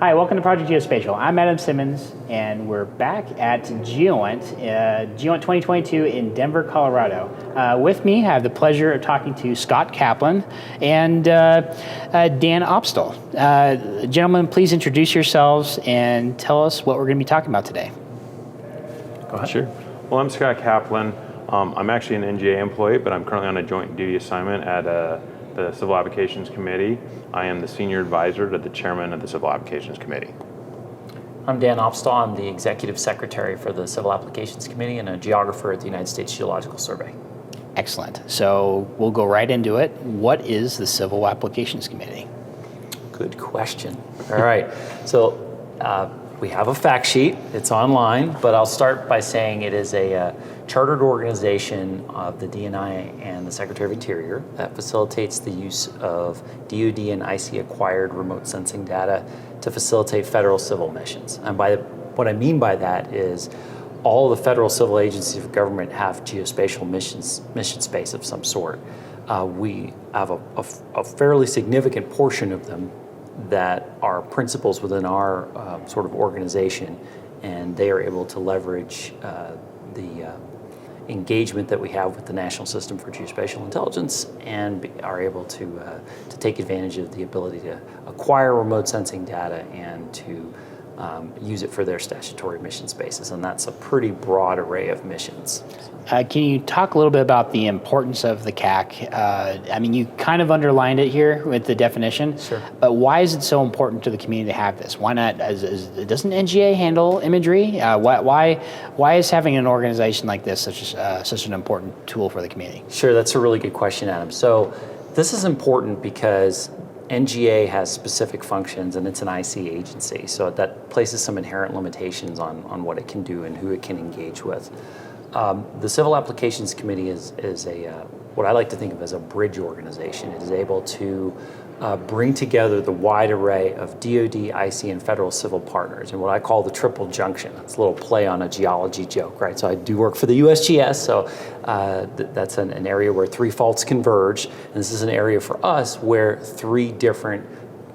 Hi, welcome to Project Geospatial. I'm Adam Simmons, and we're back at GEOINT, GEOINT 2022 in Denver, Colorado. With me, I have the pleasure of talking to Scott Kaplan and Dan Opstal. Gentlemen, please introduce yourselves and tell us what we're going to be talking about today. Go ahead. Sure. Well, I'm Scott Kaplan. I'm actually an NGA employee, but I'm currently on a joint duty assignment at the Civil Applications Committee. I am the senior advisor to the chairman of the Civil Applications Committee. I'm Dan Opstal. I'm the executive secretary for the Civil Applications Committee and a geographer at the United States Geological Survey. Excellent. So we'll go right into it. What is the Civil Applications Committee? Good question. All right. So we have a fact sheet. It's online, but I'll start by saying it is a chartered organization of the DNI and the Secretary of Interior that facilitates the use of DoD and IC acquired remote sensing data to facilitate federal civil missions. And what I mean by that is all the federal civil agencies of government have geospatial mission space of some sort. We have a fairly significant portion of them that are principals within our sort of organization, and they are able to leverage the engagement that we have with the National System for Geospatial-Intelligence and are able to take advantage of the ability to acquire remote sensing data and to use it for their statutory mission spaces, and that's a pretty broad array of missions. Can you talk a little bit about the importance of the CAC? I mean, you kind of underlined it here with the definition, Sure. But why is it so important to the community to have this? Why not, doesn't NGA handle imagery? Why is having an organization like this such an important tool for the community? Sure, that's a really good question, Adam. So this is important because NGA has specific functions and it's an IC agency, so that places some inherent limitations on what it can do and who it can engage with. The Civil Applications Committee is what I like to think of as a bridge organization. It is able to bring together the wide array of DoD, IC, and federal civil partners, and what I call the Triple Junction. It's a little play on a geology joke, right? So I do work for the USGS, so that's an area where three faults converge, and this is an area for us where three different,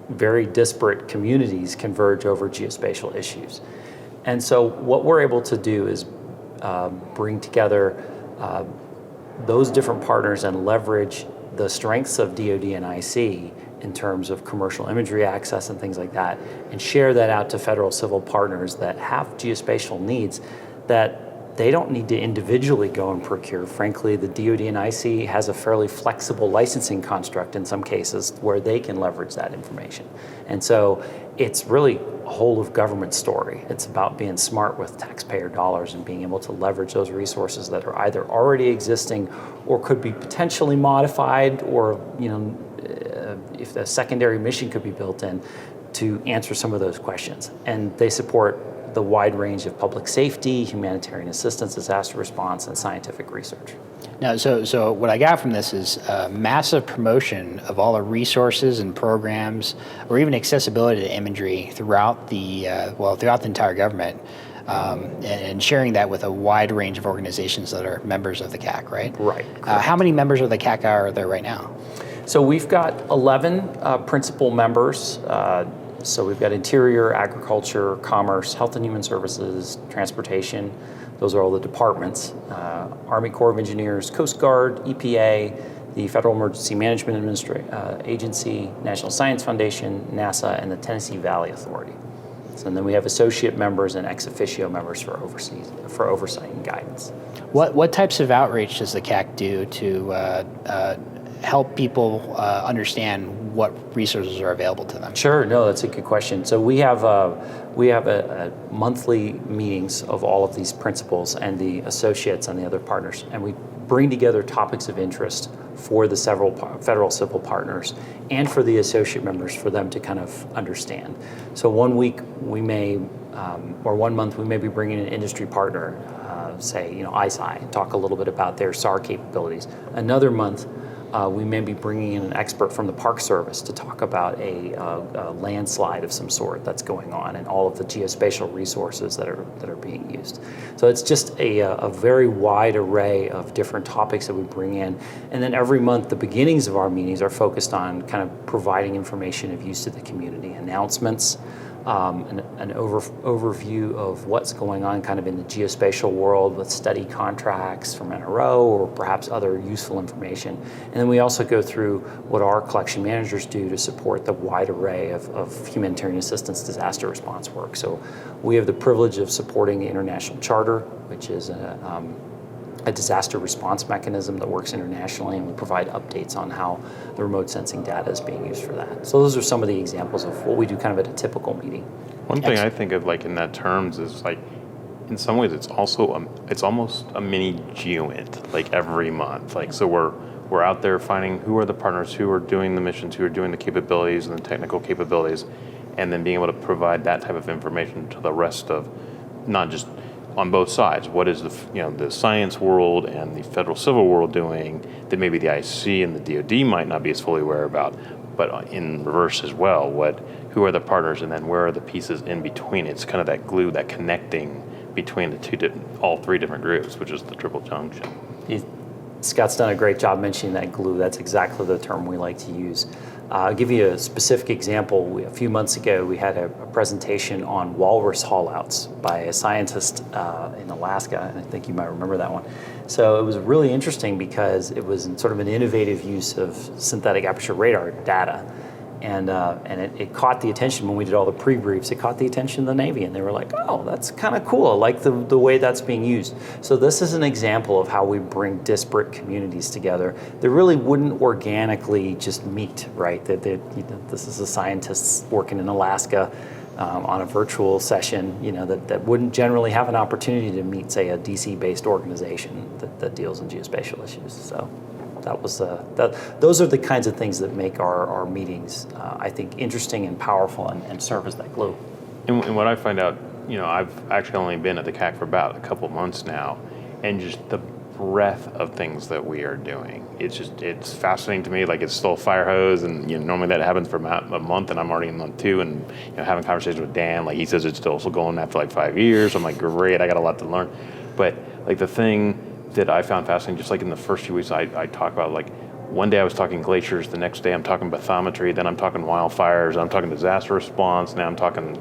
very disparate communities converge over geospatial issues. And so what we're able to do is bring together those different partners and leverage the strengths of DoD and IC in terms of commercial imagery access and things like that, and share that out to federal civil partners that have geospatial needs that they don't need to individually go and procure. Frankly, the DoD and IC has a fairly flexible licensing construct in some cases where they can leverage that information. And so it's really a whole of government story. It's about being smart with taxpayer dollars and being able to leverage those resources that are either already existing or could be potentially modified, or if a secondary mission could be built in to answer some of those questions. And they support the wide range of public safety, humanitarian assistance, disaster response, and scientific research. Now, so what I got from this is massive promotion of all the resources and programs, or even accessibility to imagery throughout the entire government, and sharing that with a wide range of organizations that are members of the CAC, right? Right. How many members of the CAC are there right now? So we've got 11 principal members. So we've got Interior, Agriculture, Commerce, Health and Human Services, Transportation. Those are all the departments. Army Corps of Engineers, Coast Guard, EPA, the Federal Emergency Management Agency, National Science Foundation, NASA, and the Tennessee Valley Authority. So, and then we have associate members and ex officio members for oversight and guidance. What types of outreach does the CAC do to help people understand what resources are available to them? Sure, no, that's a good question. So we have a monthly meetings of all of these principals and the associates and the other partners, and we bring together topics of interest for the several federal civil partners and for the associate members for them to kind of understand. So 1 week we may, or 1 month we may be bringing an industry partner, say, ISI, and talk a little bit about their SAR capabilities. Another month, we may be bringing in an expert from the Park Service to talk about a landslide of some sort that's going on and all of the geospatial resources that are being used. So it's just a very wide array of different topics that we bring in. And then every month, the beginnings of our meetings are focused on kind of providing information of use to the community, announcements, an overview of what's going on kind of in the geospatial world with study contracts from NRO or perhaps other useful information. And then we also go through what our collection managers do to support the wide array of humanitarian assistance disaster response work. So we have the privilege of supporting the International Charter, which is a disaster response mechanism that works internationally, and we provide updates on how the remote sensing data is being used for that. So those are some of the examples of what we do kind of at a typical meeting. One thing I think of like in that terms is like, in some ways it's also it's almost a mini GEOINT like every month. Like, so we're out there finding who are the partners, who are doing the missions, who are doing the capabilities and the technical capabilities, and then being able to provide that type of information to the rest of, not just on both sides. What is the science world and the federal civil world doing that maybe the IC and the DoD might not be as fully aware about, but in reverse as well. Who are the partners, and then where are the pieces in between? It's kind of that glue, that connecting between all three different groups, which is the Triple Junction. Scott's done a great job mentioning that glue. That's exactly the term we like to use. I'll give you a specific example. A few months ago, we had a presentation on walrus haulouts by a scientist in Alaska, and I think you might remember that one. So it was really interesting because it was sort of an innovative use of synthetic aperture radar data. And it caught the attention when we did all the pre-briefs. It caught the attention of the Navy, and they were like, oh, that's kind of cool. I like the way that's being used. So this is an example of how we bring disparate communities together. They really wouldn't organically just meet, right? This is a scientist working in Alaska on a virtual session, that wouldn't generally have an opportunity to meet, say, a DC-based organization that deals in geospatial issues. So those are the kinds of things that make our meetings, I think, interesting and powerful and serve as that glue. And what I find out, I've actually only been at the CAC for about a couple months now, and just the breadth of things that we are doing. It's fascinating to me. Like, it's still a fire hose, and normally that happens for a month, and I'm already in month 2, and having conversations with Dan, like he says it's still going after like 5 years. I'm like, great, I got a lot to learn. But like the thing that I found fascinating, just like in the first few weeks, I talk about, like, one day I was talking glaciers, the next day I'm talking bathymetry, then I'm talking wildfires, I'm talking disaster response, now I'm talking,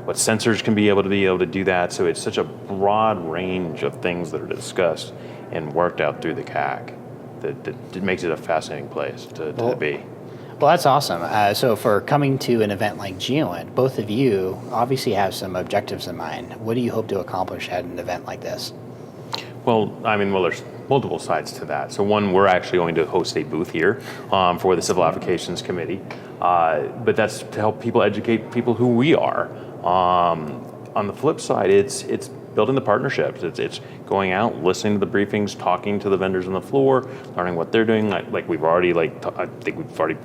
what sensors can be able to do that. So it's such a broad range of things that are discussed and worked out through the CAC that makes it a fascinating place to be. Well, that's awesome. So for coming to an event like GEOINT, both of you obviously have some objectives in mind. What do you hope to accomplish at an event like this? Well, there's multiple sides to that. So one, we're actually going to host a booth here for the Civil Applications Committee, but that's to help people educate people who we are. On the flip side, it's building the partnerships. It's going out, listening to the briefings, talking to the vendors on the floor, learning what they're doing. Like we've already, I think we've already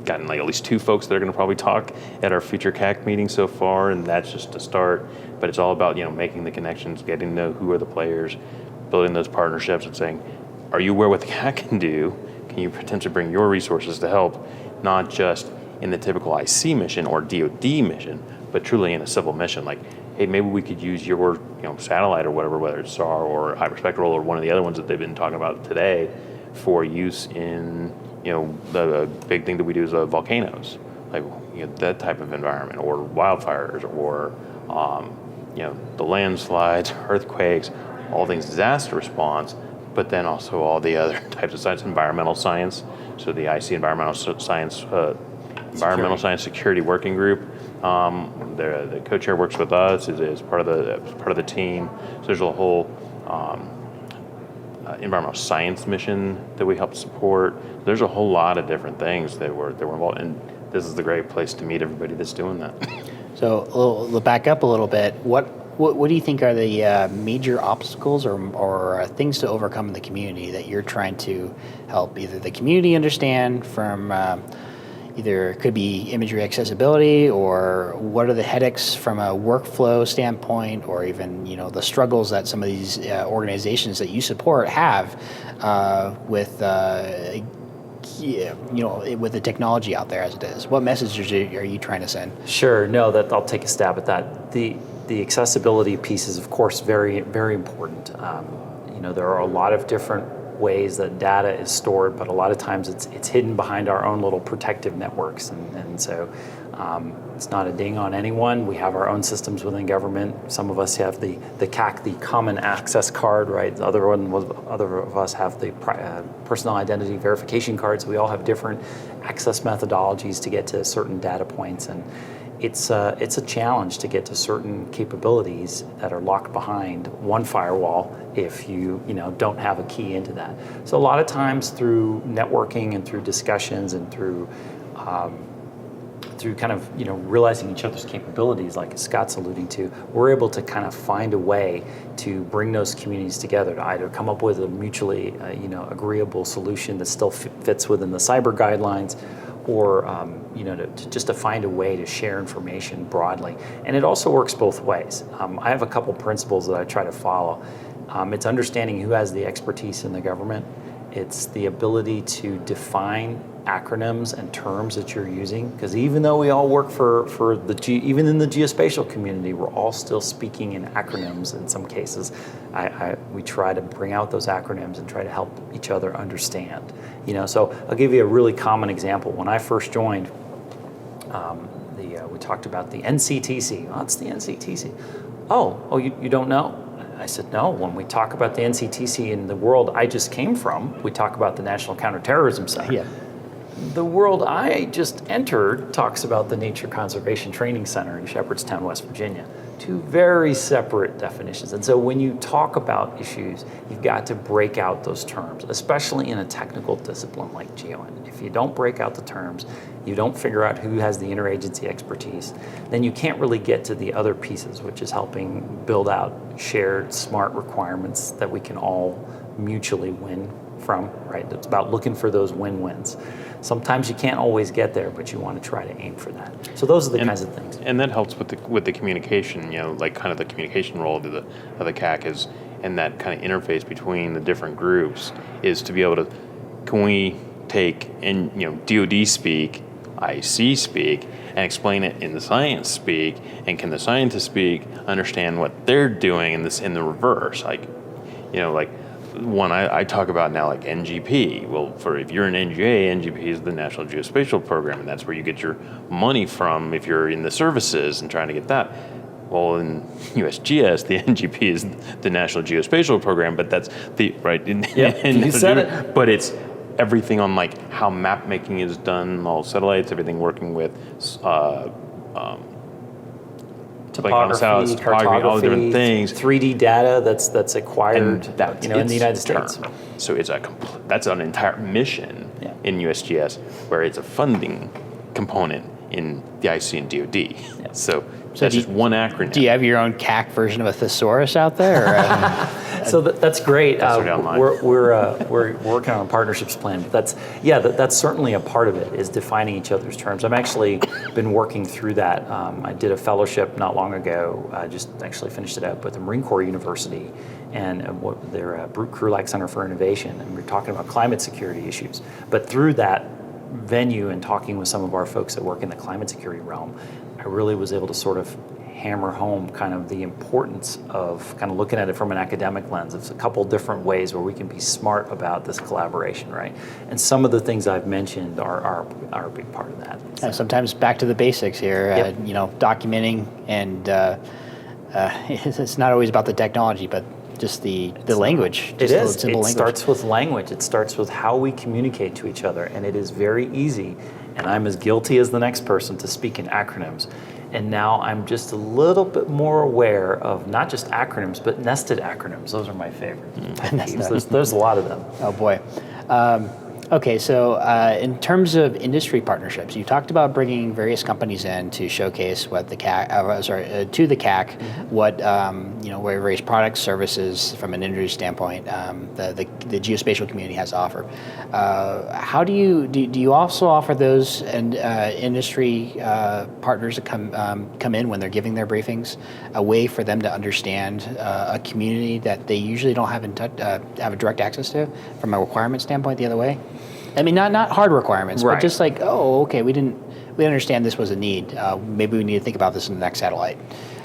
gotten like at least 2 folks that are going to probably talk at our future CAC meeting so far, and that's just a start. But it's all about making the connections, getting to know who are the players, building those partnerships, and saying, are you aware what the CAC can do? Can you potentially bring your resources to help, not just in the typical IC mission or DoD mission, but truly in a civil mission? Like, hey, maybe we could use your satellite or whatever, whether it's SAR or hyperspectral or one of the other ones that they've been talking about today, for use in the big thing that we do is volcanoes, like that type of environment, or wildfires, or the landslides, earthquakes, all things disaster response, but then also all the other types of science, environmental science. So the IC Environmental Science Security Working Group, the co-chair works with us, is part of the team. So there's a whole environmental science mission that we help support. There's a whole lot of different things that we're involved in. This is the great place to meet everybody that's doing that. So we'll back up a little bit. What do you think are the major obstacles or things to overcome in the community that you're trying to help either the community understand from either it could be imagery accessibility, or what are the headaches from a workflow standpoint, or even the struggles that some of these organizations that you support have with with the technology out there as it is? What messages are you trying to send? Sure. No, I'll take a stab at that. The accessibility piece is, of course, very, very important. There are a lot of different ways that data is stored, but a lot of times it's hidden behind our own little protective networks, and so It's not a ding on anyone. We have our own systems within government. Some of us have the CAC, the Common Access Card, right? Other of us have the personal identity verification cards. We all have different access methodologies to get to certain data points, and it's a challenge to get to certain capabilities that are locked behind one firewall if you don't have a key into that. So a lot of times through networking and through discussions and through kind of realizing each other's capabilities, like Scott's alluding to, we're able to kind of find a way to bring those communities together to either come up with a mutually agreeable solution that still fits within the cyber guidelines, or to find a way to share information broadly. And it also works both ways. I have a couple principles that I try to follow. It's understanding who has the expertise in the government. It's the ability to define acronyms and terms that you're using, because even though we all work even in the geospatial community, we're all still speaking in acronyms in some cases. We try to bring out those acronyms and try to help each other understand. So I'll give you a really common example. When I first joined, we talked about the NCTC. What's the NCTC? Oh, you don't know? I said, no, when we talk about the NCTC in the world I just came from, we talk about the National Counterterrorism Center. Yeah. The world I just entered talks about the Nature Conservation Training Center in Shepherdstown, West Virginia. Two very separate definitions. And so when you talk about issues, you've got to break out those terms, especially in a technical discipline like GEOINT. If you don't break out the terms, you don't figure out who has the interagency expertise, then you can't really get to the other pieces, which is helping build out shared smart requirements that we can all mutually win from, right? It's about looking for those win-wins. Sometimes you can't always get there, but you want to try to aim for that. So those are the kinds of things. And that helps with the communication, like kind of the communication role of the CAC is, and that kind of interface between the different groups is to be able to, can we take in DoD speak, IC speak, and explain it in the science speak, and can the scientists speak understand what they're doing in the reverse, like one I talk about now, like NGP. Well, if you're an NGA, NGP is the National Geospatial Program, and that's where you get your money from if you're in the services and trying to get that. Well, in USGS, the NGP is the National Geospatial Program, but that's the right. You said it. But it's everything on like how map making is done, all satellites, everything working with topography, cartography, all the different things. 3D data that's acquired in the United States. So it's that's an entire mission in USGS, where it's a funding component in the IC and DoD. Yeah. So that's just one acronym. Do you have your own CAC version of a Thesaurus out there? So that's great. That's online. We're working on a partnerships plan, but that's certainly a part of it, is defining each other's terms. I've actually been working through that. I did a fellowship not long ago. I just actually finished it up with the Marine Corps University and their Brute Krulak Center for Innovation, and we're talking about climate security issues. But through that venue and talking with some of our folks that work in the climate security realm, I really was able to sort of hammer home kind of the importance of kind of looking at it from an academic lens. There's a couple different ways where we can be smart about this collaboration, right? And some of the things I've mentioned are a big part of that. So. Sometimes back to the basics here, Yep. Documenting, and it's not always about the technology, but just the language. It is. Simple language. Starts with language. It starts with how we communicate to each other, and it is very easy, and I'm as guilty as the next person, to speak in acronyms. And now I'm just a little bit more aware of not just acronyms, but nested acronyms. Those are my favorite. There's a lot of them. Oh boy. Okay, so in terms of industry partnerships, you talked about bringing various companies in to showcase what the CAC, to the CAC, what where various products, services from an industry standpoint, the geospatial community has to offer. How do you also offer those and industry partners to come in when they're giving their briefings, a way for them to understand a community that they usually don't have have a direct access to from a requirement standpoint the other way? I mean, not hard requirements, right. But just like, okay, we understand this was a need. Maybe we need to think about this in the next satellite.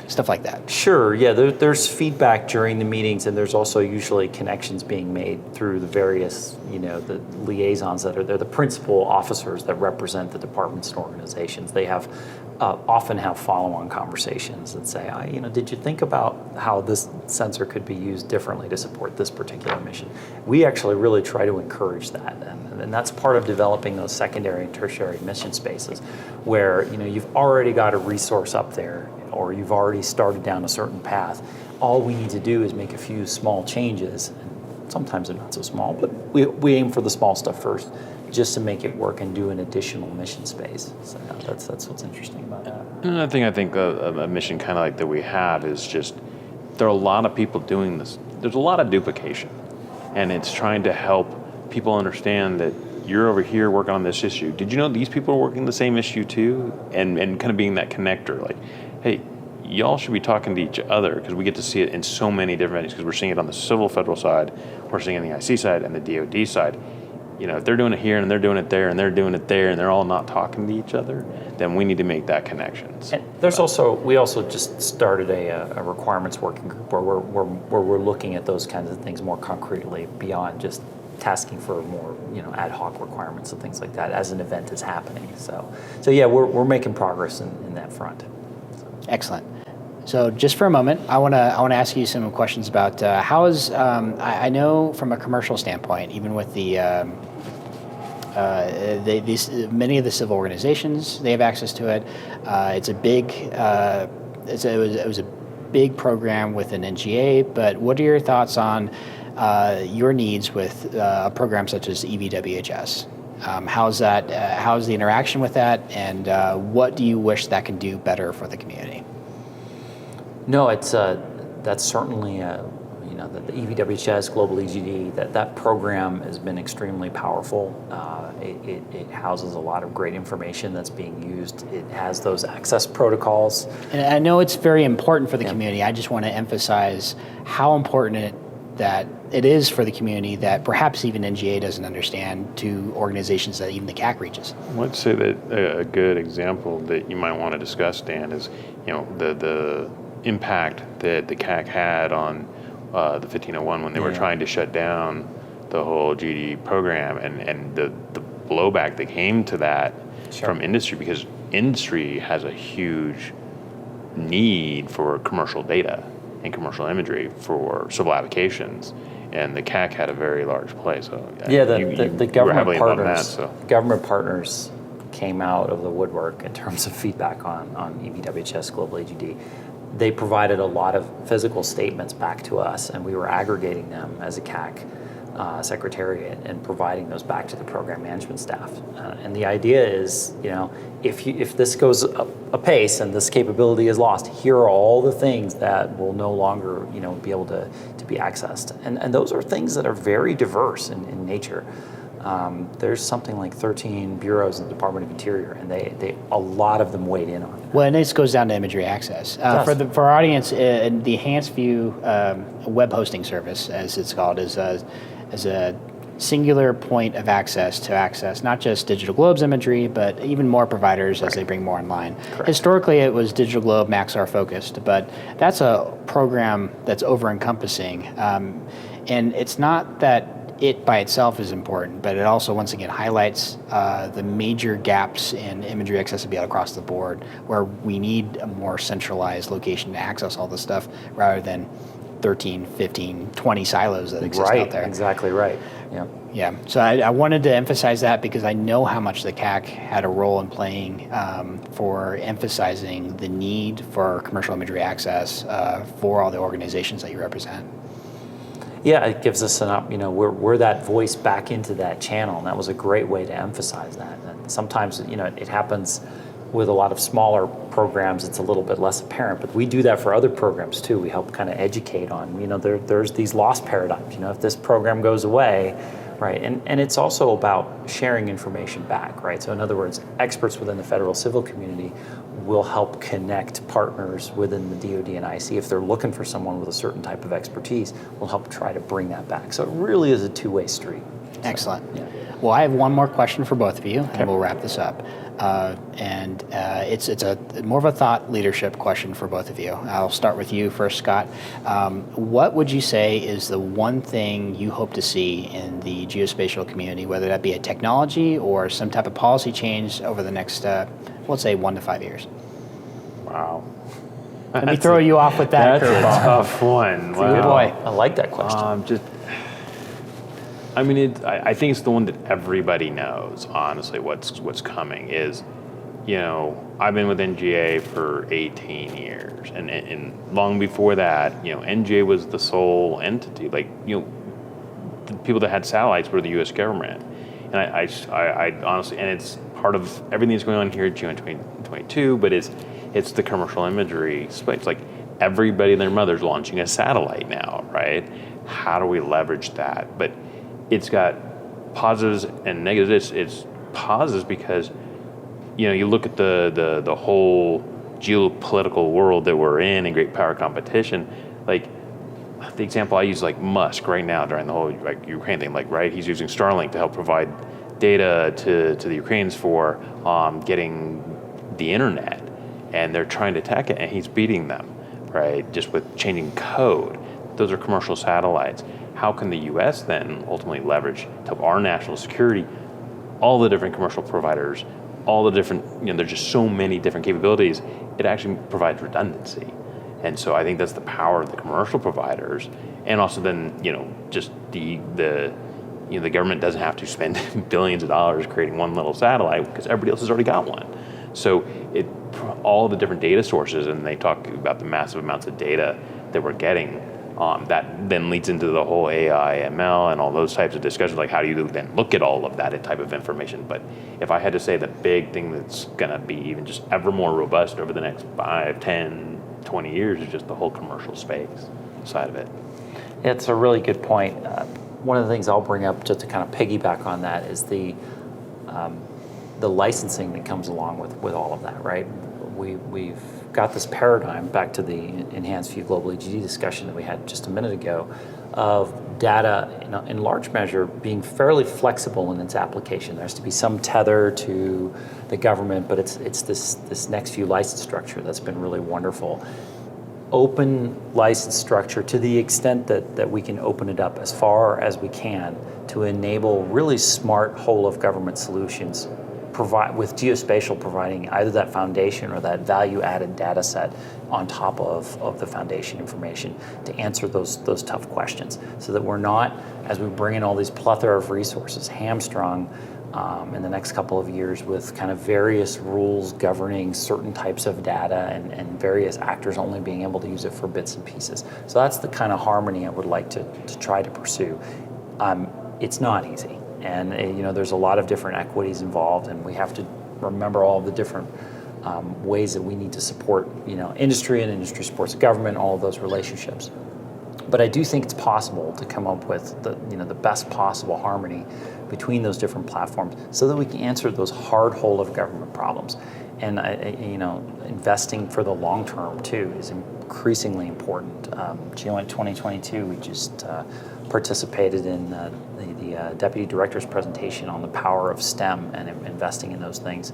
Stuff like that. Sure, yeah, there's feedback during the meetings, and there's also usually connections being made through the various, the liaisons that are there, the principal officers that represent the departments and organizations. They have often have follow-on conversations that say, did you think about how this sensor could be used differently to support this particular mission? We actually really try to encourage that, and that's part of developing those secondary and tertiary mission spaces, where you've already got a resource up there, or you've already started down a certain path. All we need to do is make a few small changes. And sometimes they're not so small, but we aim for the small stuff first, just to make it work and do an additional mission space. So that's what's interesting about that. Another thing I think a mission kind of like that we have is just, there are a lot of people doing this. There's a lot of duplication, and it's trying to help people understand that you're over here working on this issue. Did you know these people are working the same issue too? And kind of being that connector, like, hey, y'all should be talking to each other, because we get to see it in so many different venues, because we're seeing it on the civil federal side, we're seeing it on the IC side and the DoD side. If they're doing it here and they're doing it there and they're doing it there and they're all not talking to each other, then we need to make that connection. And we also just started a requirements working group where we're looking at those kinds of things more concretely, beyond just tasking for more ad hoc requirements and things like that as an event is happening. So yeah, we're making progress in that front. Excellent. So just for a moment, I want to ask you some questions about how is I know from a commercial standpoint, even with the many of the civil organizations, they have access to it. It's a big it was a big program with an NGA. But what are your thoughts on your needs with a program such as EVWHS? How's the interaction with that, and what do you wish that can do better for the community? No, that's certainly the EVWHS Global EGD, that program has been extremely powerful. It houses a lot of great information that's being used. It has those access protocols. And I know it's very important for the community. I just want to emphasize how important that it is for the community that perhaps even NGA doesn't understand, to organizations that even the CAC reaches. Let's say that a good example that you might want to discuss, Dan, is the impact that the CAC had on the 1501 when they were trying to shut down the whole GD program, and the blowback that came to that from industry, because industry has a huge need for commercial data and commercial imagery for civil applications, and the CAC had a very large play. So the government partners, that, government partners came out of the woodwork in terms of feedback on EVWHS Global EGD. They provided a lot of physical statements back to us, and we were aggregating them as a CAC secretariat and providing those back to the program management staff. And the idea is, if this goes apace and this capability is lost, here are all the things that will no longer, be able to be accessed. And those are things that are very diverse in nature. There's something like 13 bureaus in the Department of Interior, and a lot of them weighed in on it. Well, and this goes down to Imagery Access. For our audience, the Enhanced View web hosting service, as it's called, is a singular point of access to access not just Digital Globe's imagery, but even more providers as they bring more online. Correct. Historically, it was Digital Globe, Maxar focused, but that's a program that's over-encompassing. And it's not that it by itself is important, but it also, once again, highlights the major gaps in imagery accessibility across the board, where we need a more centralized location to access all this stuff rather than 13, 15, 20 silos that exist out there. Exactly right. Yeah. So I wanted to emphasize that, because I know how much the CAC had a role in playing for emphasizing the need for commercial imagery access for all the organizations that you represent. Yeah, it gives us we're that voice back into that channel, and that was a great way to emphasize that. And sometimes, it happens with a lot of smaller programs, it's a little bit less apparent, but we do that for other programs too. We help kind of educate on, there's these lost paradigms, if this program goes away, right? And it's also about sharing information back, right? So in other words, experts within the federal civil community will help connect partners within the DoD and IC. If they're looking for someone with a certain type of expertise, we'll help try to bring that back. So it really is a two-way street. Excellent. Well, I have one more question for both of you, and we'll wrap this up. It's a more of a thought leadership question for both of you. I'll start with you first, Scott. What would you say is the one thing you hope to see in the geospatial community, whether that be a technology or some type of policy change over the next, let's say, 1 to 5 years? Wow. Let me throw you off with that That's a curveball. tough one. Good boy. I like that question. I think it's the one that everybody knows, honestly, what's coming is, I've been with NGA for 18 years, and long before that, NGA was the sole entity. Like, the people that had satellites were the U.S. government. And I honestly, and it's part of everything that's going on here at GEOINT 2022, but it's the commercial imagery space. Like, everybody and their mother's launching a satellite now, right? How do we leverage that? But it's got positives and negatives. It's positives because, you look at the whole geopolitical world that we're in and great power competition. Like, the example I use, like Musk right now during the whole Ukraine thing, right? He's using Starlink to help provide data to the Ukrainians for getting the internet, and they're trying to attack it, and he's beating them, right? Just with changing code. Those are commercial satellites. How can the U.S. then ultimately leverage to help our national security? All the different commercial providers, all the different, there's just so many different capabilities. It actually provides redundancy. And so I think that's the power of the commercial providers, and also then just the government doesn't have to spend billions of dollars creating one little satellite because everybody else has already got one. So all the different data sources, and they talk about the massive amounts of data that we're getting. That then leads into the whole AI, ML, and all those types of discussions. Like, how do you then look at all of that type of information? But if I had to say the big thing that's going to be even just ever more robust over the next 5, 10, 20 years is just the whole commercial space side of it. It's a really good point. One of the things I'll bring up just to kind of piggyback on that is the licensing that comes along with all of that, right? We've got this paradigm, back to the enhanced view global EGD discussion that we had just a minute ago, of data in large measure being fairly flexible in its application. There has to be some tether to the government, but it's this next view license structure that's been really wonderful. Open license structure to the extent that we can open it up as far as we can to enable really smart whole of government solutions, with geospatial providing either that foundation or that value-added data set on top of the foundation information to answer those tough questions, so that we're not, as we bring in all these plethora of resources, hamstrung in the next couple of years with kind of various rules governing certain types of data and various actors only being able to use it for bits and pieces. So that's the kind of harmony I would like to try to pursue. It's not easy. And there's a lot of different equities involved, and we have to remember all the different ways that we need to support, industry, and industry supports government, all of those relationships. But I do think it's possible to come up with the best possible harmony between those different platforms, so that we can answer those hard whole of government problems. And investing for the long term too is increasingly important. GEOINT 2022, we just participated in the Deputy Director's presentation on the power of STEM and investing in those things.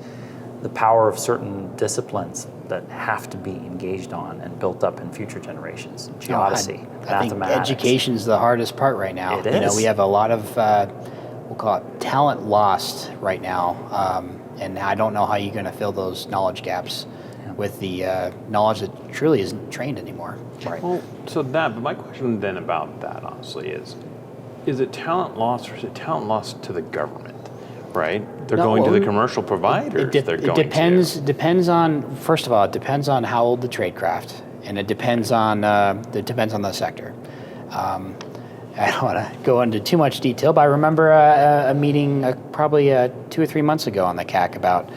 The power of certain disciplines that have to be engaged on and built up in future generations. Geodesy, I think mathematics. education's the hardest part right now. It is. We have a lot of, we'll call it talent lost right now. And I don't know how you're going to fill those knowledge gaps with the knowledge that truly isn't trained anymore. Right. Well, but my question then about that, honestly, is it talent loss, or is it talent loss to the government? Right? They're going to the commercial providers. It depends on, first of all, it depends on how old the tradecraft, and it depends on the sector. I don't want to go into too much detail, but I remember a meeting probably 2 or 3 months ago on the CAC about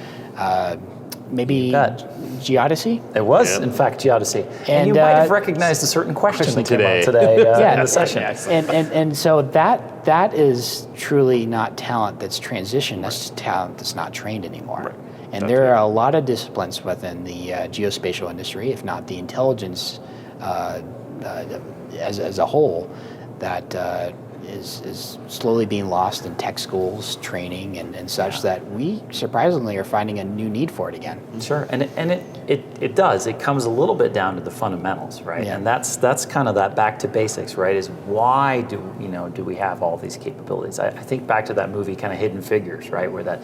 maybe geodesy. It was, in fact, geodesy. And you might have recognized a certain question that came up today in the session. And so that is truly not talent that's transitioned. That's talent that's not trained anymore. Right. And there are a lot of disciplines within the geospatial industry, if not the intelligence as a whole, that is slowly being lost in tech schools, training, and such, that we surprisingly are finding a new need for it again. Sure, and it does. It comes a little bit down to the fundamentals, right? Yeah. And that's kind of that back to basics, right? Is why do we have all these capabilities? I think back to that movie, kind of Hidden Figures, right, where that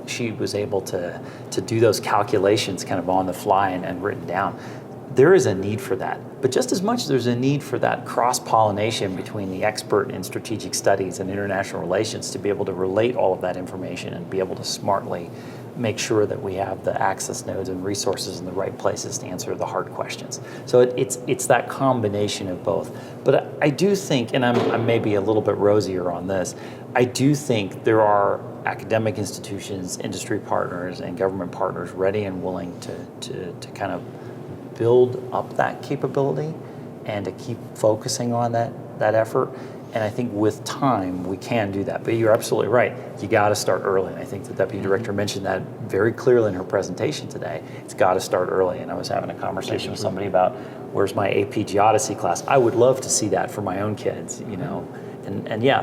she was able to do those calculations kind of on the fly and written down. There is a need for that. But just as much as there's a need for that cross-pollination between the expert in strategic studies and international relations to be able to relate all of that information and be able to smartly make sure that we have the access nodes and resources in the right places to answer the hard questions. So it's that combination of both. But I do think, and I'm maybe a little bit rosier on this, I do think there are academic institutions, industry partners, and government partners ready and willing to kind of build up that capability and to keep focusing on that effort. And I think with time, we can do that. But you're absolutely right. You got to start early. And I think the Deputy Director mentioned that very clearly in her presentation today. It's got to start early. And I was having a conversation with somebody about, where's my AP Geodesy class? I would love to see that for my own kids, And yeah,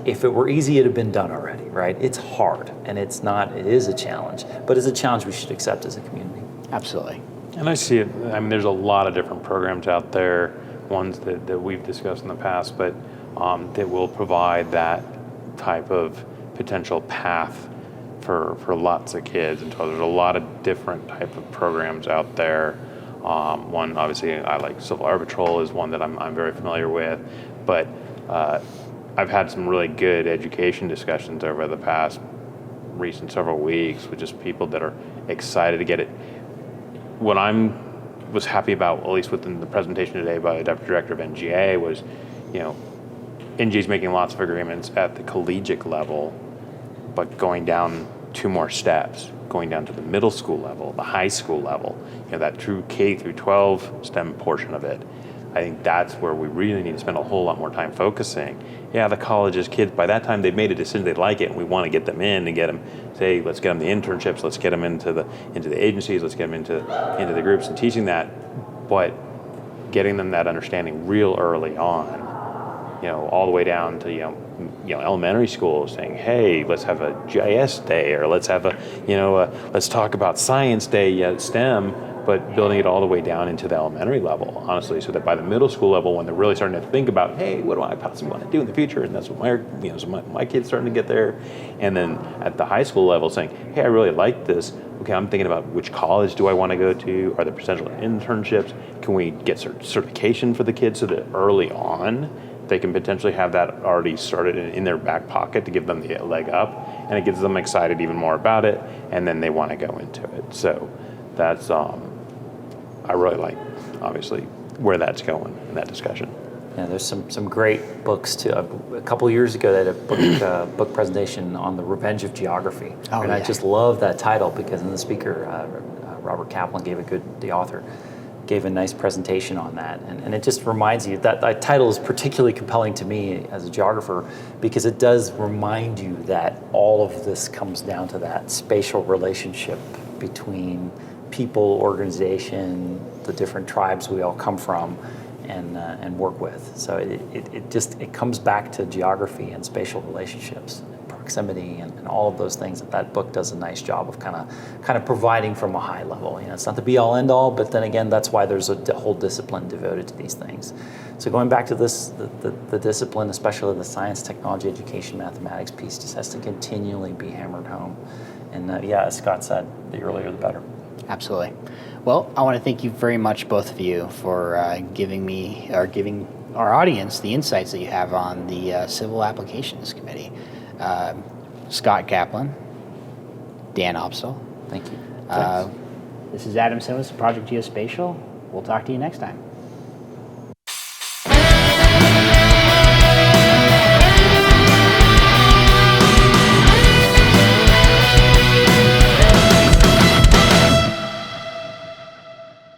if it were easy, it'd have been done already, right? It's hard, and it is a challenge. But it's a challenge we should accept as a community. Absolutely. And I see it, there's a lot of different programs out there, ones that we've discussed in the past, but that will provide that type of potential path for lots of kids. And so there's a lot of different type of programs out there. One, obviously, I like Civil Air Patrol is one that I'm very familiar with, but I've had some really good education discussions over the past recent several weeks with just people that are excited to get it. What I was happy about, at least within the presentation today by the Deputy Director of NGA, was, NGA is making lots of agreements at the collegiate level, but going down 2 more steps, going down to the middle school level, the high school level, that true K through 12 STEM portion of it. I think that's where we really need to spend a whole lot more time focusing. Yeah, the colleges, kids, by that time they've made a decision they like it, and we want to get them in and get them, let's get them the internships, let's get them into the agencies, let's get them into the groups and teaching that, but getting them that understanding real early on, all the way down to, elementary school, saying, hey, let's have a GIS day, or let's have let's talk about science day, STEM, but building it all the way down into the elementary level, honestly, so that by the middle school level, when they're really starting to think about, hey, what do I possibly want to do in the future, and that's what my kids starting to get there, and then at the high school level, saying, hey, I really like this. Okay, I'm thinking about which college do I want to go to? Are there potential internships? Can we get certification for the kids so that early on they can potentially have that already started in their back pocket to give them the leg up, and it gets them excited even more about it, and then they want to go into it. So that's I really like, obviously, where that's going in that discussion. Yeah, there's some great books too. A couple of years ago, they had a book presentation on the revenge of geography, and I just love that title because then the speaker, Robert Kaplan, the author, gave a nice presentation on that, and it just reminds you that title is particularly compelling to me as a geographer because it does remind you that all of this comes down to that spatial relationship between people, organization, the different tribes we all come from, and work with. So it comes back to geography and spatial relationships, proximity, and all of those things that book does a nice job of kind of providing from a high level. It's not the be all end all, but then again, that's why there's a whole discipline devoted to these things. So going back to this, the discipline, especially the science, technology, education, mathematics piece, just has to continually be hammered home. And as Scott said, the earlier the better. Absolutely. Well, I want to thank you very much, both of you, for giving our audience the insights that you have on the Civil Applications Committee. Scott Kaplan, Dan Opstal. Thank you. This is Adam Simmons, Project Geospatial. We'll talk to you next time.